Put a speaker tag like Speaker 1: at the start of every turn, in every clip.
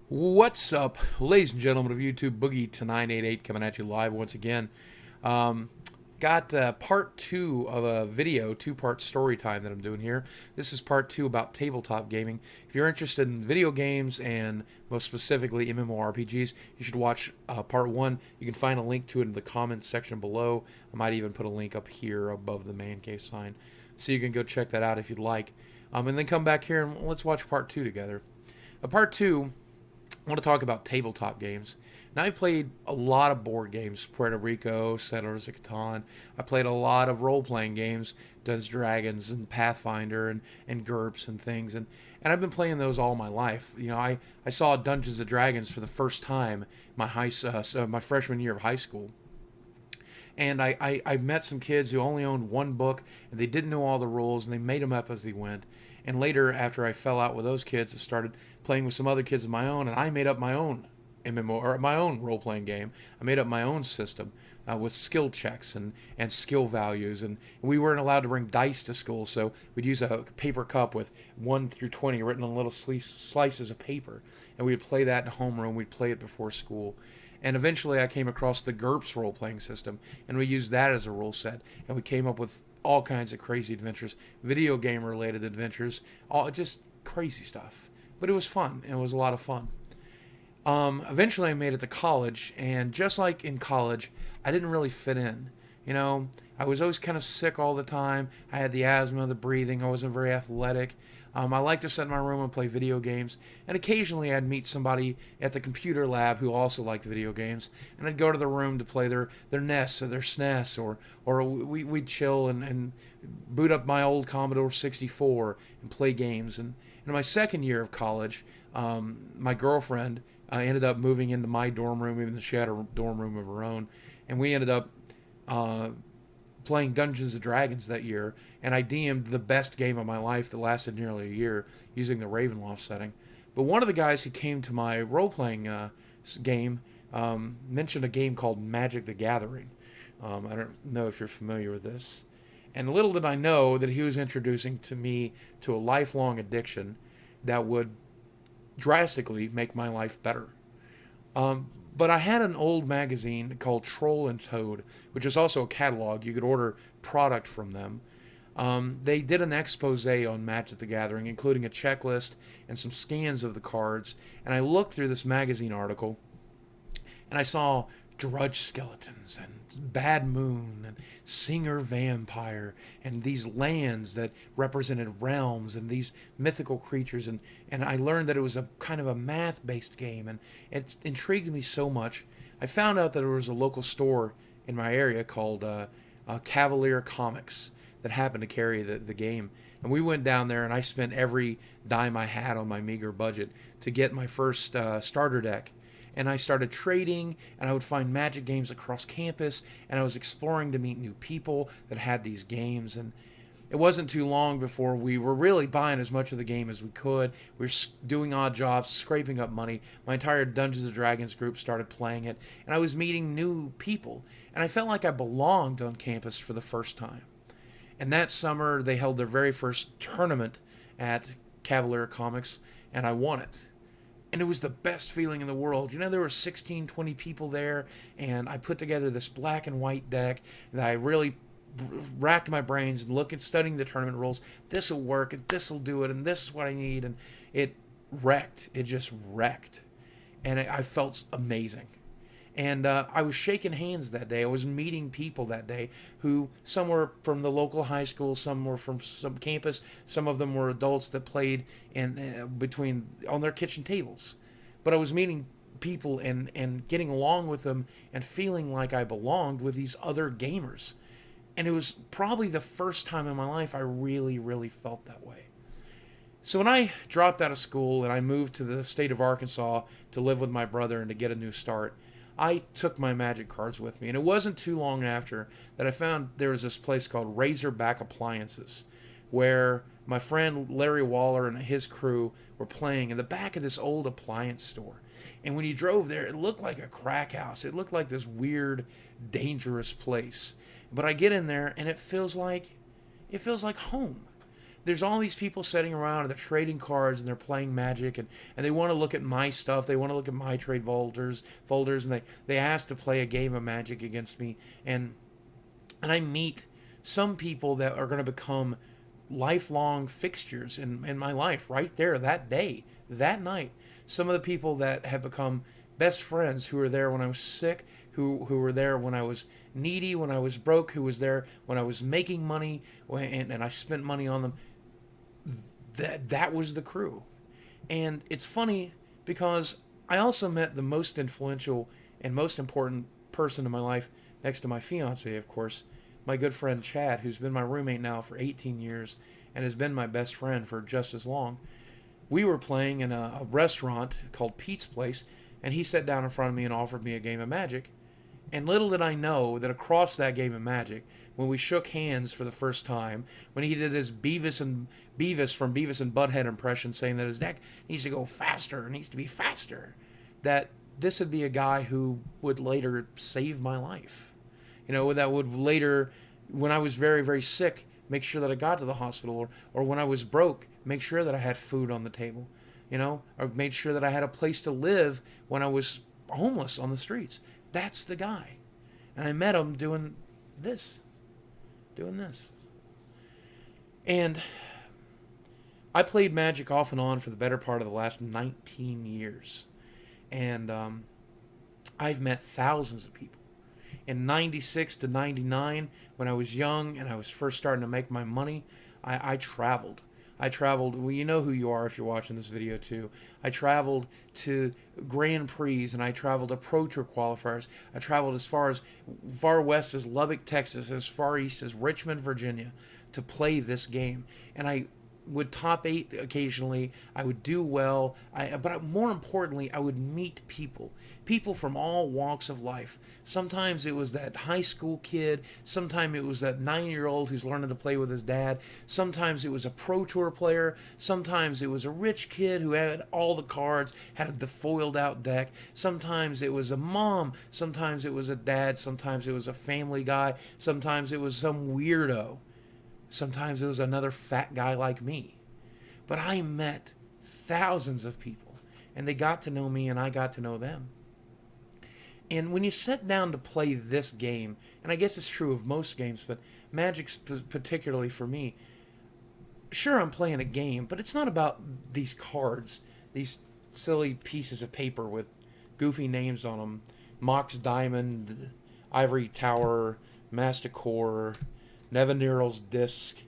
Speaker 1: What's up, ladies and gentlemen of YouTube? Boogie to 988 coming at you live once again. Um, got part two of a video, two-part story time that I'm doing here. This is part two about tabletop gaming. If you're interested in video games and most specifically MMORPGs, you should watch part one. You can find a link to it in the comments section below. I might even put a link up here above the man cave sign, so you can go check that out if you'd like. And then come back here and let's watch part two together. Part two, I want to talk about tabletop games. Now, I've played a lot of board games, Puerto Rico, Settlers of Catan. I played a lot of role-playing games, Dungeons and Dragons and Pathfinder and GURPS and things. And I've been playing those all my life. You know, I saw Dungeons and Dragons for the first time my freshman year of high school. And I met some kids who only owned one book and they didn't know all the rules and they made them up as they went. And later, after I fell out with those kids, I started playing with some other kids of my own, and I made up my own MMO or my own role playing game. I made up my own system with skill checks and skill values, and we weren't allowed to bring dice to school, so we'd use a paper cup with 1 through 20 written on little slices of paper, and we'd play that in homeroom. We'd play it before school. And eventually I came across the GURPS role playing system, and we used that as a rule set, and we came up with all kinds of crazy adventures, video game related adventures, all just crazy stuff. But it was fun. It was a lot of fun. Eventually, I made it to college, and just like in college, I didn't really fit in. You know, I was always kind of sick all the time. I had the asthma, the breathing. I wasn't very athletic. I liked to sit in my room and play video games, and occasionally I'd meet somebody at the computer lab who also liked video games, and I'd go to the room to play their NES or their SNES, or we'd chill and boot up my old Commodore 64 and play games. And in my second year of college, my girlfriend ended up moving into my dorm room, even though she had a dorm room of her own, and we ended up uh, playing Dungeons and Dragons that year, and I deemed the best game of my life that lasted nearly a year using the Ravenloft setting. But one of the guys who came to my role playing game mentioned a game called Magic the Gathering. I don't know if you're familiar with this. And little did I know that he was introducing to me to a lifelong addiction that would drastically make my life better. But I had an old magazine called Troll and Toad, which is also a catalog. You could order product from them. They did an expose on Magic the Gathering, including a checklist and some scans of the cards. And I looked through this magazine article, and I saw Drudge Skeletons and Bad Moon and Singer Vampire and these lands that represented realms and these mythical creatures, and I learned that it was a kind of a math-based game, and it intrigued me so much. I found out that there was a local store in my area called Cavalier Comics that happened to carry the game. And we went down there, and I spent every dime I had on my meager budget to get my first starter deck. And I started trading, and I would find Magic games across campus, and I was exploring to meet new people that had these games. And it wasn't too long before we were really buying as much of the game as we could. We were doing odd jobs, scraping up money. My entire Dungeons and Dragons group started playing it, and I was meeting new people. And I felt like I belonged on campus for the first time. And that summer, they held their very first tournament at Cavalier Comics, and I won it. And it was the best feeling in the world. You know, there were 16, 20 people there, and I put together this black and white deck that I really racked my brains and studying the tournament rules. This will work, and this will do it, and this is what I need. And it wrecked. It just wrecked. And I felt amazing. And I was shaking hands that day. I was meeting people that day who, some were from the local high school, some were from some campus, some of them were adults that played between on their kitchen tables. But I was meeting people and getting along with them and feeling like I belonged with these other gamers. And it was probably the first time in my life I really, really felt that way. So when I dropped out of school and I moved to the state of Arkansas to live with my brother and to get a new start, I took my Magic cards with me. And it wasn't too long after that I found there was this place called Razorback Appliances, where my friend Larry Waller and his crew were playing in the back of this old appliance store. And when you drove there, it looked like a crack house. It looked like this weird, dangerous place. But I get in there and it feels like home. there's all these people sitting around and they're trading cards and they're playing Magic, and they want to look at my stuff. They want to look at my trade folders, and they ask to play a game of Magic against me. And I meet some people that are going to become lifelong fixtures in my life right there that day, that night. Some of the people that have become best friends, who were there when I was sick, who were there when I was needy, when I was broke, who was there when I was making money, and I spent money on them. That was the crew. And it's funny because I also met the most influential and most important person in my life, next to my fiance, of course, my good friend Chad, who's been my roommate now for 18 years and has been my best friend for just as long. We were playing in a restaurant called Pete's Place, and he sat down in front of me and offered me a game of Magic. And little did I know that across that game of Magic, when we shook hands for the first time, when he did his Beavis from Beavis and Butthead impression, saying that his deck needs to go faster, needs to be faster, that this would be a guy who would later save my life. You know, that would later, when I was very, very sick, make sure that I got to the hospital, or when I was broke, make sure that I had food on the table, you know, or made sure that I had a place to live when I was homeless on the streets. That's the guy. And I met him doing this. And I played Magic off and on for the better part of the last 19 years. And I've met thousands of people. In 96 to 99, when I was young and I was first starting to make my money, I traveled. Well, you know who you are if you're watching this video too. I traveled to Grand Prix, and I traveled to Pro Tour qualifiers. I traveled as far west as Lubbock, Texas, as far east as Richmond, Virginia, to play this game. And I would top 8 occasionally. I would do well. But more importantly, I would meet people from all walks of life. Sometimes it was that high school kid. Sometimes it was that 9-year-old who's learning to play with his dad. Sometimes it was a Pro Tour player. Sometimes it was a rich kid who had all the cards, had the foiled out deck. Sometimes it was a mom. Sometimes it was a dad. Sometimes it was a family guy. Sometimes it was some weirdo. Sometimes it was another fat guy like me. But I met thousands of people, and they got to know me, and I got to know them. And when you sit down to play this game, and I guess it's true of most games, but Magic's particularly for me, sure, I'm playing a game, but it's not about these cards, these silly pieces of paper with goofy names on them. Mox Diamond, Ivory Tower, Masticore, Nevinyrral's Disc,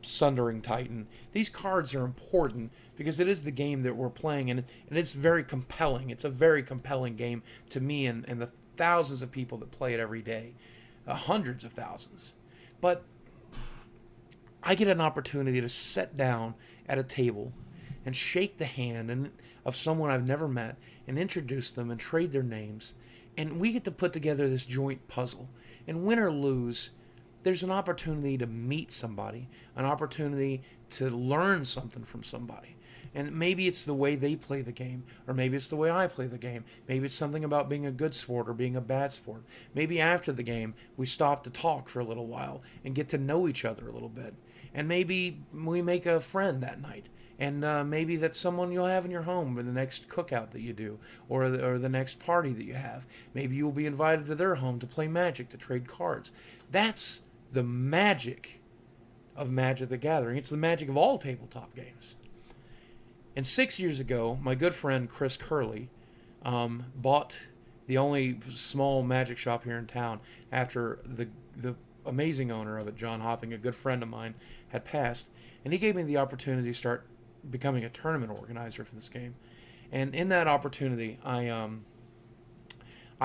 Speaker 1: Sundering Titan. These cards are important because it is the game that we're playing, and it's very compelling. It's a very compelling game to me and the thousands of people that play it every day, hundreds of thousands. But I get an opportunity to sit down at a table and shake the hand of someone I've never met and introduce them and trade their names, and we get to put together this joint puzzle. And win or lose, there's an opportunity to meet somebody, an opportunity to learn something from somebody. And maybe it's the way they play the game, or maybe it's the way I play the game. Maybe it's something about being a good sport or being a bad sport. Maybe after the game, we stop to talk for a little while and get to know each other a little bit. And maybe we make a friend that night. And maybe that's someone you'll have in your home in the next cookout that you do, or the next party that you have. Maybe you'll be invited to their home to play Magic, to trade cards. That's the magic of Magic the Gathering. It's the magic of all tabletop games. And 6 years ago, my good friend Chris Curley bought the only small magic shop here in town after the amazing owner of it, John Hopping, a good friend of mine, had passed. And he gave me the opportunity to start becoming a tournament organizer for this game. And in that opportunity, I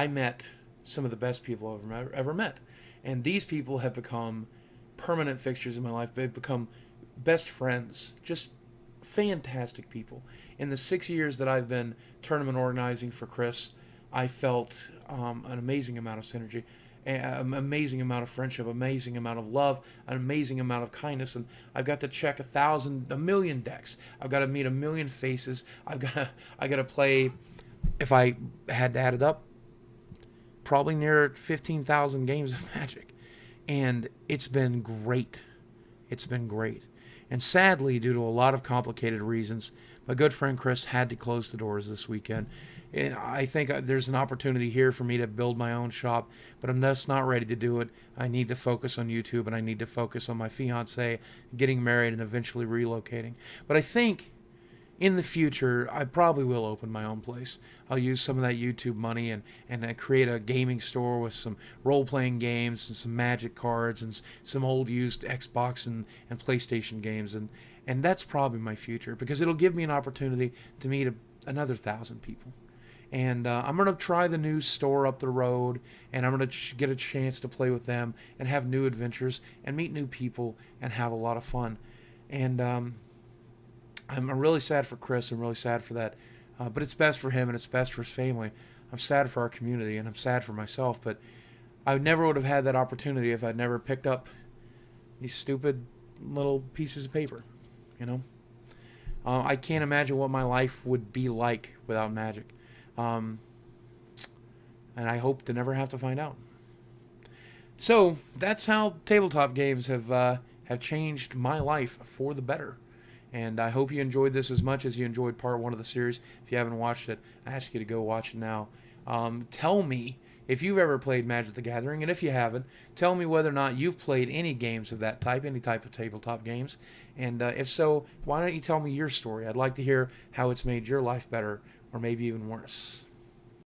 Speaker 1: met some of the best people I've ever met. And these people have become permanent fixtures in my life. They've become best friends, just fantastic people. In the 6 years that I've been tournament organizing for Chris, I felt an amazing amount of synergy, an amazing amount of friendship, amazing amount of love, an amazing amount of kindness. And I've got to check a million decks. I've got to meet a million faces. I got to play, if I had to add it up, probably near 15,000 games of Magic. And it's been great. It's been great. And sadly, due to a lot of complicated reasons, my good friend Chris had to close the doors this weekend. And I think there's an opportunity here for me to build my own shop, but I'm just not ready to do it. I need to focus on YouTube, and I need to focus on my fiance, getting married, and eventually relocating. But I think in the future, I probably will open my own place. I'll use some of that YouTube money and create a gaming store with some role playing games and some magic cards and some old used Xbox and PlayStation games. And that's probably my future because it'll give me an opportunity to meet another 1,000 people. And I'm going to try the new store up the road, and I'm going to get a chance to play with them and have new adventures and meet new people and have a lot of fun. And I'm really sad for Chris. I'm really sad for that. But it's best for him and it's best for his family. I'm sad for our community and I'm sad for myself. But I never would have had that opportunity if I'd never picked up these stupid little pieces of paper. You know, I can't imagine what my life would be like without magic. And I hope to never have to find out. So that's how tabletop games have changed my life for the better. And I hope you enjoyed this as much as you enjoyed part one of the series. If you haven't watched it, I ask you to go watch it now. Tell me if you've ever played Magic the Gathering, and if you haven't, tell me whether or not you've played any games of that type, any type of tabletop games. And if so, why don't you tell me your story? I'd like to hear how it's made your life better, or maybe even worse.